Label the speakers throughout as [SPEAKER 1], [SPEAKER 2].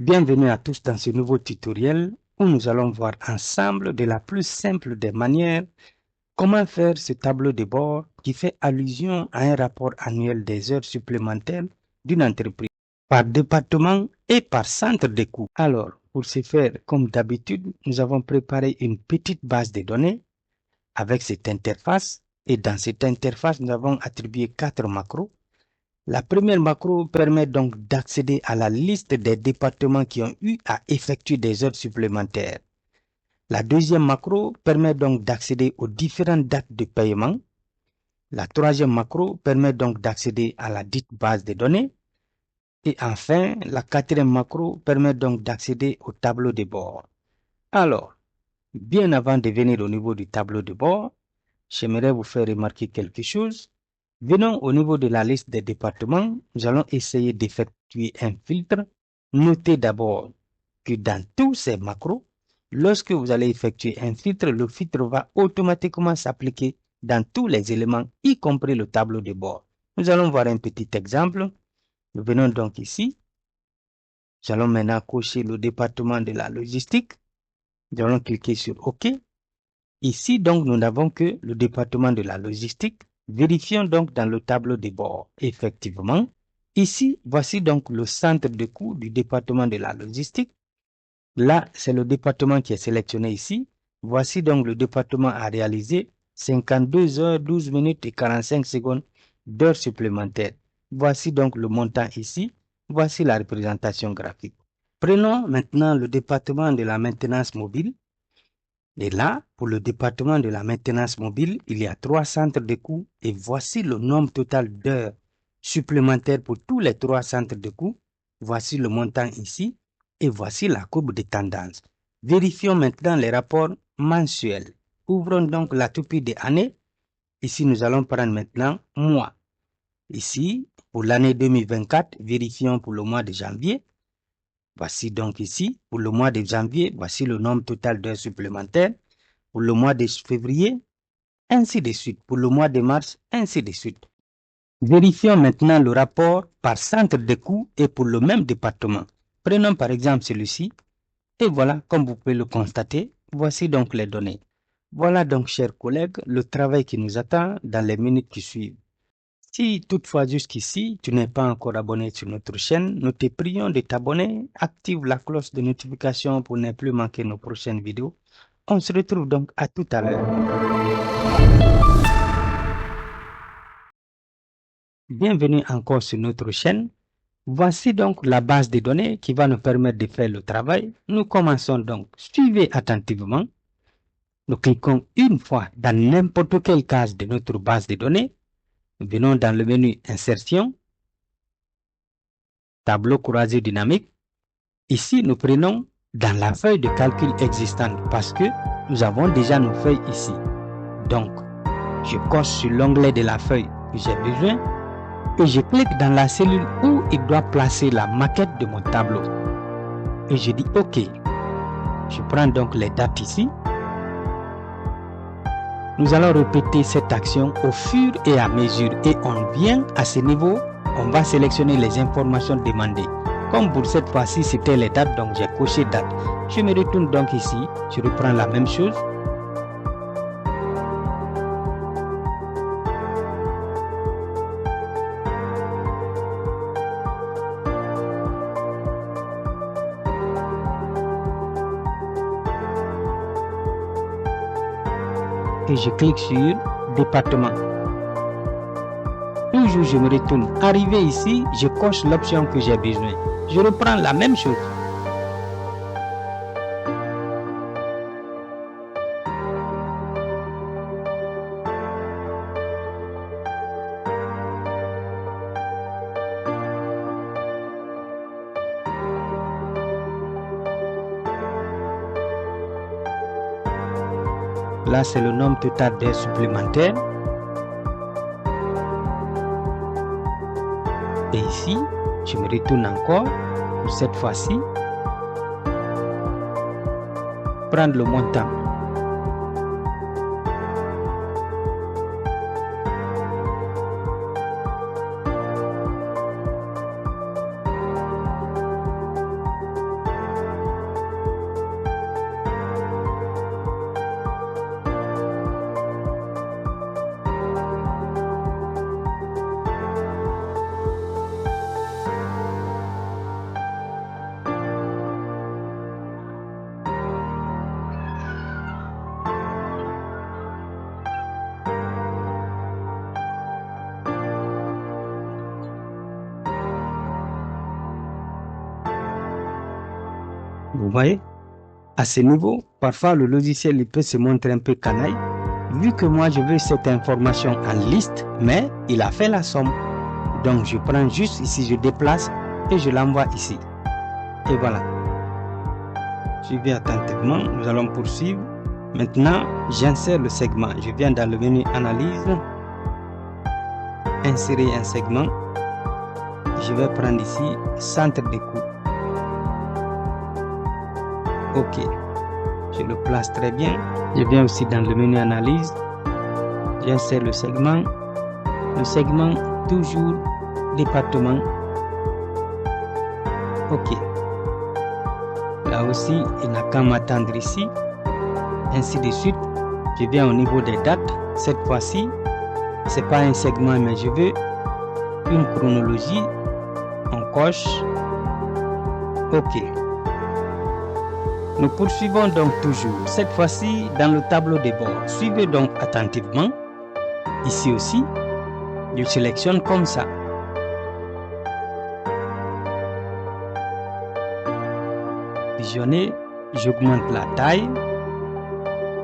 [SPEAKER 1] Bienvenue à tous dans ce nouveau tutoriel où nous allons voir ensemble de la plus simple des manières comment faire ce tableau de bord qui fait allusion à un rapport annuel des heures supplémentaires d'une entreprise par département et par centre de coûts. Alors, pour ce faire, comme d'habitude, nous avons préparé une petite base de données avec cette interface et dans cette interface, nous avons attribué 4 macros. La première macro permet donc d'accéder à la liste des départements qui ont eu à effectuer des heures supplémentaires. La deuxième macro permet donc d'accéder aux différentes dates de paiement. La troisième macro permet donc d'accéder à la dite base de données. Et enfin, la quatrième macro permet donc d'accéder au tableau de bord. Alors, bien avant de venir au niveau du tableau de bord, j'aimerais vous faire remarquer quelque chose. Venons au niveau de la liste des départements, nous allons essayer d'effectuer un filtre. Notez d'abord que dans tous ces macros, lorsque vous allez effectuer un filtre, le filtre va automatiquement s'appliquer dans tous les éléments, y compris le tableau de bord. Nous allons voir un petit exemple. Nous venons donc ici. Nous allons maintenant cocher le département de la logistique. Nous allons cliquer sur OK. Ici, donc, nous n'avons que le département de la logistique. Vérifions donc dans le tableau de bord. Effectivement, ici, voici donc le centre de coût du département de la logistique. Là, c'est le département qui est sélectionné ici. Voici donc le département à réaliser 52 heures, 12 minutes et 45 secondes d'heures supplémentaires. Voici donc le montant ici. Voici la représentation graphique. Prenons maintenant le département de la maintenance mobile. Et là, pour le département de la maintenance mobile, il y a 3 centres de coûts et voici le nombre total d'heures supplémentaires pour tous les 3 centres de coûts. Voici le montant ici et voici la courbe de tendance. Vérifions maintenant les rapports mensuels. Ouvrons donc la toupie des années. Ici, nous allons prendre maintenant mois. Ici, pour l'année 2024, vérifions pour le mois de janvier. Voici donc ici, pour le mois de janvier, voici le nombre total d'heures supplémentaires. Pour le mois de février, ainsi de suite. Pour le mois de mars, ainsi de suite. Vérifions maintenant le rapport par centre de coûts et pour le même département. Prenons par exemple celui-ci. Et voilà, comme vous pouvez le constater, voici donc les données. Voilà donc, chers collègues, le travail qui nous attend dans les minutes qui suivent. Si toutefois jusqu'ici, tu n'es pas encore abonné sur notre chaîne, nous te prions de t'abonner, active la cloche de notification pour ne plus manquer nos prochaines vidéos. On se retrouve donc à tout à l'heure. Bienvenue encore sur notre chaîne. Voici donc la base de données qui va nous permettre de faire le travail. Nous commençons donc. Suivez attentivement. Nous cliquons une fois dans n'importe quelle case de notre base de données. Nous venons dans le menu Insertion, Tableau croisé dynamique. Ici, nous prenons dans la feuille de calcul existante parce que nous avons déjà nos feuilles ici. Donc, je coche sur l'onglet de la feuille que j'ai besoin et je clique dans la cellule où il doit placer la maquette de mon tableau. Et je dis OK. Je prends donc les dates ici. Nous allons répéter cette action au fur et à mesure et on vient à ce niveau, on va sélectionner les informations demandées. Comme pour cette fois-ci, c'était les dates, donc j'ai coché date. Je me retourne donc ici, je reprends la même chose. Et je clique sur département. Toujours je me retourne. Arrivé ici, je coche l'option que j'ai besoin. Je reprends la même chose. Là, c'est le nombre total d'heures supplémentaires. Et ici, je me retourne encore pour cette fois-ci. Prendre le montant. Vous voyez? À ce niveau, parfois le logiciel il peut se montrer un peu canaille, vu que moi je veux cette information en liste, mais il a fait la somme. Donc je prends juste ici, je déplace et je l'envoie ici. Et voilà. Suivez attentivement, nous allons poursuivre. Maintenant, j'insère le segment. Je viens dans le menu Analyse, insérer un segment. Je vais prendre ici Centre de coûts. OK. Je le place très bien. Je viens aussi dans le menu Analyse. J'insère le segment. Le segment, toujours département. OK. Là aussi, il n'a qu'à m'attendre ici. Ainsi de suite. Je viens au niveau des dates. Cette fois-ci, ce n'est pas un segment, mais je veux une chronologie. On coche. OK. Nous poursuivons donc toujours. Cette fois-ci, dans le tableau de bord. Suivez donc attentivement. Ici aussi, je sélectionne comme ça. Visionner, j'augmente la taille.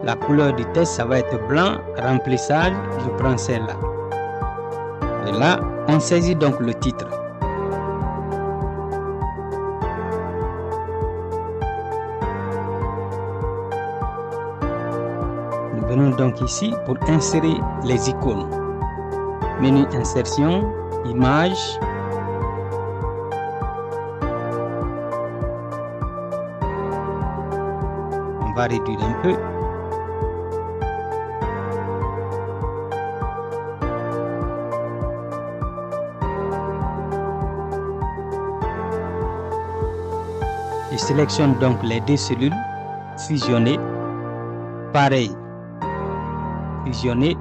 [SPEAKER 1] La couleur du texte, ça va être blanc. Remplissage, je prends celle-là. Et là, on saisit donc le titre. Nous venons donc ici pour insérer les icônes. Menu insertion, image. On va réduire un peu. Je sélectionne donc les deux cellules, fusionner, pareil, fusionner,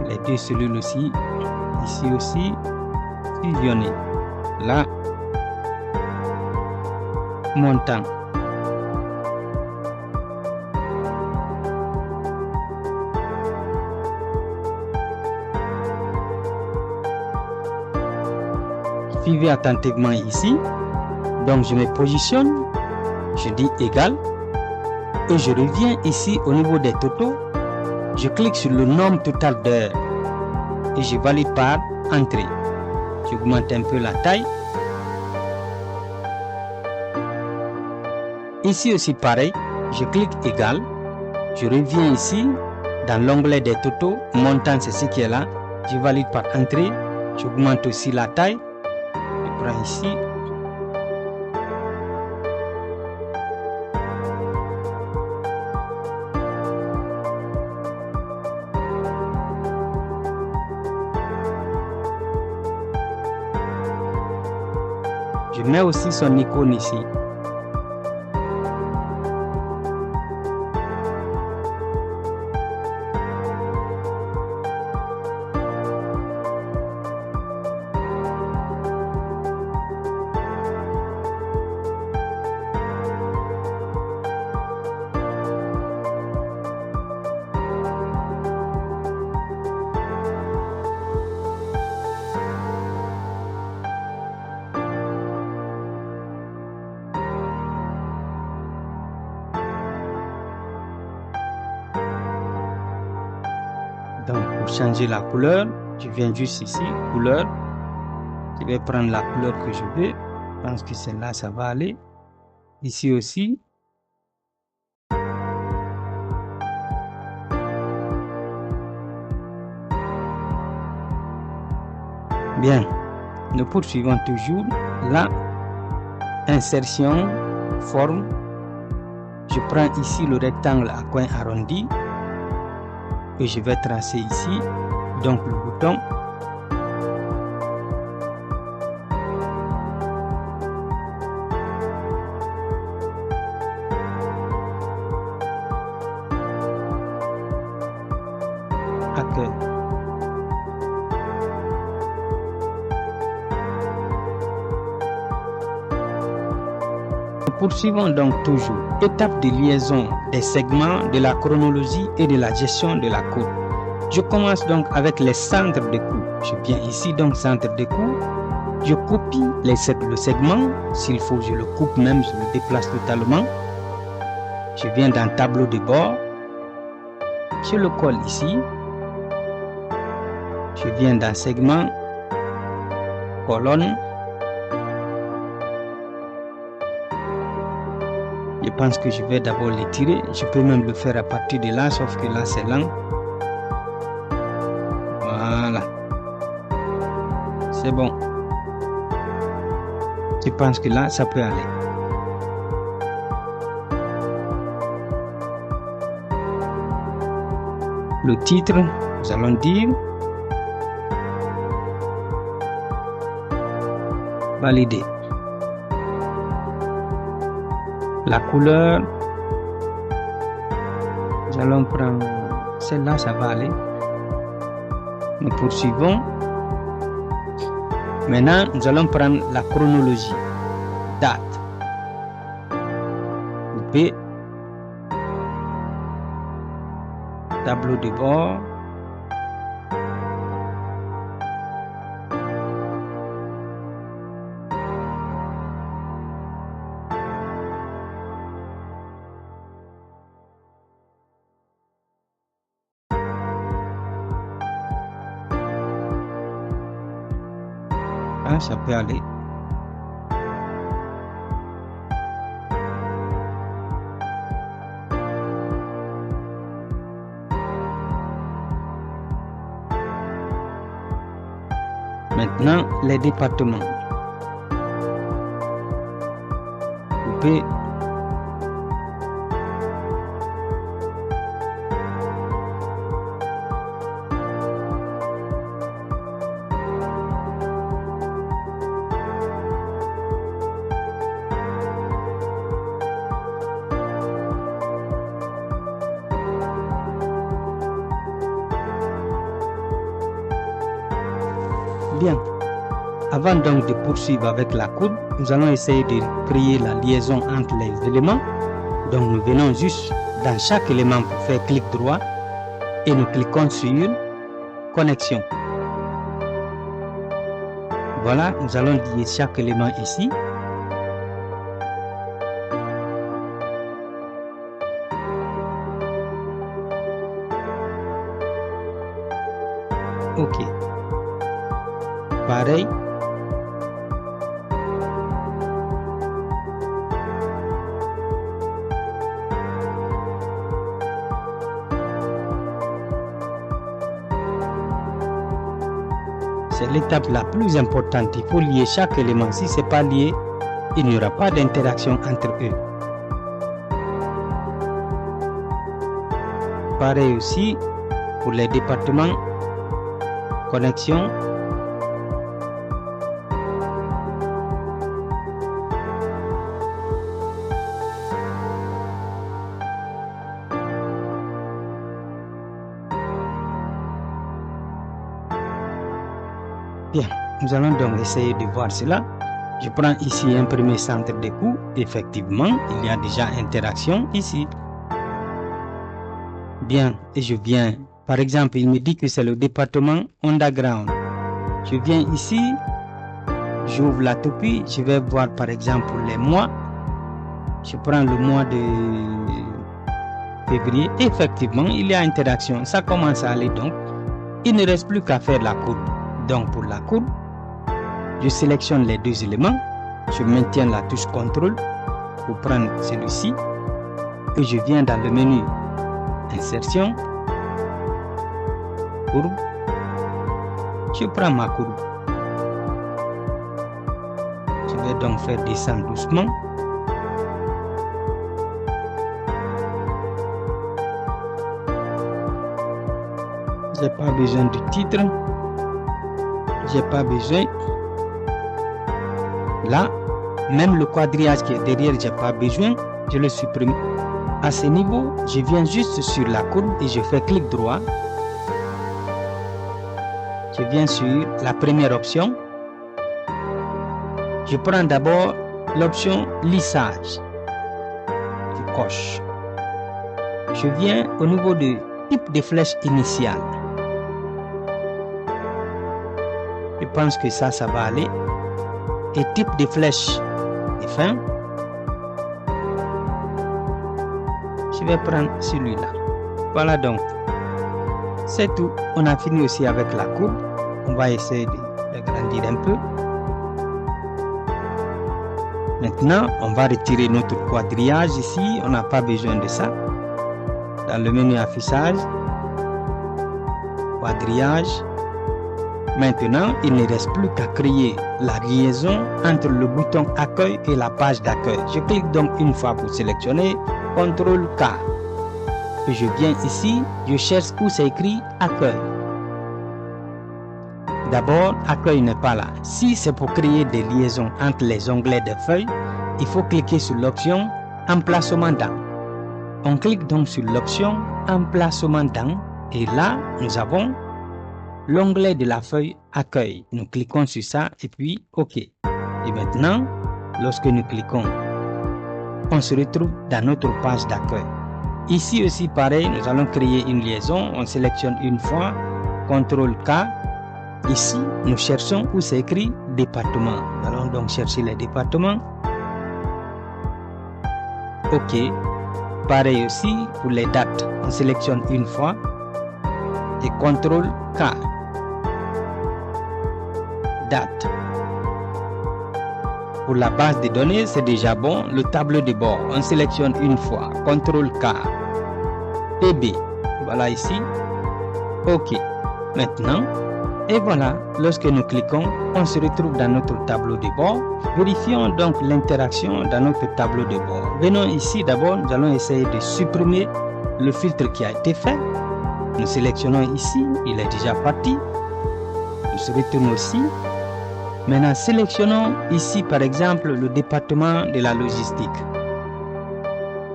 [SPEAKER 1] les deux cellules aussi, ici aussi, fusionner. Là, montant. Suivez attentivement ici. Donc je me positionne, je dis égal et je reviens ici au niveau des totaux. Je clique sur le nombre total d'heures et je valide par entrée. J'augmente un peu la taille. Ici aussi pareil, je clique égal. Je reviens ici dans l'onglet des totaux. Montant c'est ce qui est là. Je valide par entrée. J'augmente aussi la taille. Je prends ici. Je mets aussi son icône ici. Donc pour changer la couleur, je viens juste ici, couleur. Je vais prendre la couleur que je veux. Je pense que celle-là, ça va aller. Ici aussi. Bien, nous poursuivons toujours. Là, insertion, forme. Je prends ici le rectangle à coin arrondi. que je vais tracer ici. Donc le bouton. Accueil. Poursuivons donc toujours. Étape de liaison des segments, de la chronologie et de la gestion de la courbe. Je commence donc avec les centres de coûts. Je viens ici donc centre de coûts. Je copie le segment. S'il faut, je le coupe même, je le déplace totalement. Je viens dans tableau de bord. Je le colle ici. Je viens dans segment, colonne. Je pense que je vais d'abord les tirer. Je peux même le faire à partir de là, sauf que là c'est lent. Voilà. C'est bon. Je pense que là, ça peut aller. Le titre, nous allons dire valider. La couleur, nous allons prendre celle-là, ça va aller. Nous poursuivons. Maintenant, nous allons prendre la chronologie. Date. B. Tableau de bord. Ça peut aller. Maintenant, les départements. Couper. Bien. Avant donc de poursuivre avec la courbe, nous allons essayer de créer la liaison entre les éléments. Donc nous venons juste dans chaque élément pour faire clic droit et nous cliquons sur connexion. Voilà, nous allons lier chaque élément ici. Ok. Pareil. C'est l'étape la plus importante. Il faut lier chaque élément. Si ce n'est pas lié, il n'y aura pas d'interaction entre eux. Pareil aussi pour les départements. Connexion. Bien, nous allons donc essayer de voir cela. Je prends ici un premier centre de coût. Effectivement, il y a déjà interaction ici. Bien, et je viens, par exemple, il me dit que c'est le département underground. Je viens ici, j'ouvre la toupie, je vais voir par exemple les mois. Je prends le mois de février. Effectivement, il y a interaction. Ça commence à aller donc. Il ne reste plus qu'à faire la courbe. Donc pour la courbe, je sélectionne les deux éléments, je maintiens la touche CTRL pour prendre celui-ci et je viens dans le menu insertion, courbe, je prends ma courbe. Je vais donc faire descendre doucement. J'ai pas besoin du titre. J'ai pas besoin. Là, même le quadrillage qui est derrière, j'ai pas besoin. Je le supprime. À ce niveau, je viens juste sur la courbe et je fais clic droit. Je viens sur la première option. Je prends d'abord l'option lissage. Je coche. Je viens au niveau du type de flèche initiale. Je pense que ça va aller. Et type de flèche de fin. Je vais prendre celui-là. Voilà donc. C'est tout. On a fini aussi avec la courbe. On va essayer de grandir un peu. Maintenant, on va retirer notre quadrillage ici. On n'a pas besoin de ça. Dans le menu affichage, quadrillage. Maintenant, il ne reste plus qu'à créer la liaison entre le bouton accueil et la page d'accueil. Je clique donc une fois pour sélectionner, CTRL K. Et je viens ici, je cherche où c'est écrit accueil. D'abord, accueil n'est pas là. Si c'est pour créer des liaisons entre les onglets de feuilles, il faut cliquer sur l'option emplacement dans. On clique donc sur l'option emplacement dans et là, nous avons l'onglet de la feuille accueil. Nous cliquons sur ça et puis OK. Et maintenant, lorsque nous cliquons, on se retrouve dans notre page d'accueil. Ici aussi pareil, nous allons créer une liaison. On sélectionne une fois, CTRL K. Ici, nous cherchons où c'est écrit département. Nous allons donc chercher les départements. OK. Pareil aussi pour les dates. On sélectionne une fois et CTRL K. Date. Pour la base de données, c'est déjà bon. Le tableau de bord, on sélectionne une fois. CTRL K. PB. Voilà ici. OK. Maintenant, et voilà, lorsque nous cliquons, on se retrouve dans notre tableau de bord. Vérifions donc l'interaction dans notre tableau de bord. Venons ici d'abord, nous allons essayer de supprimer le filtre qui a été fait. Nous sélectionnons ici, il est déjà parti. Nous se retournons aussi. Maintenant, sélectionnons ici par exemple le département de la logistique.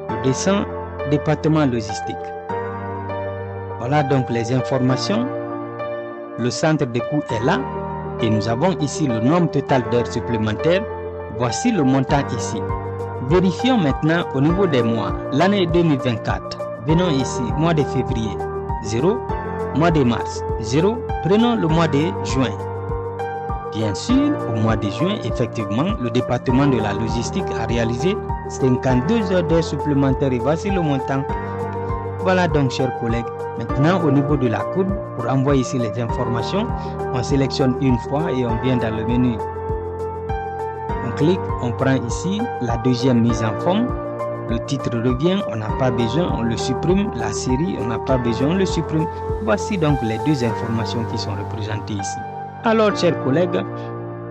[SPEAKER 1] Je descends, département logistique. Voilà donc les informations. Le centre de coût est là et nous avons ici le nombre total d'heures supplémentaires. Voici le montant ici. Vérifions maintenant au niveau des mois. L'année 2024. Venons ici, mois de février, 0. Mois de mars, 0. Prenons le mois de juin. Bien sûr, au mois de juin, effectivement, le département de la logistique a réalisé 52 heures d'heures supplémentaires et voici le montant. Voilà donc, chers collègues. Maintenant, au niveau de la courbe, pour envoyer ici les informations, on sélectionne une fois et on vient dans le menu. On clique, on prend ici la deuxième mise en forme. Le titre revient, on n'a pas besoin, on le supprime. La série, on n'a pas besoin, on le supprime. Voici donc les deux informations qui sont représentées ici. Alors, chers collègues,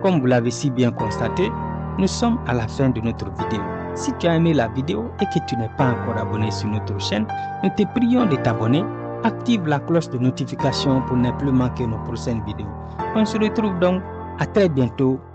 [SPEAKER 1] comme vous l'avez si bien constaté, nous sommes à la fin de notre vidéo. Si tu as aimé la vidéo et que tu n'es pas encore abonné sur notre chaîne, nous te prions de t'abonner. Active la cloche de notification pour ne plus manquer nos prochaines vidéos. On se retrouve donc à très bientôt.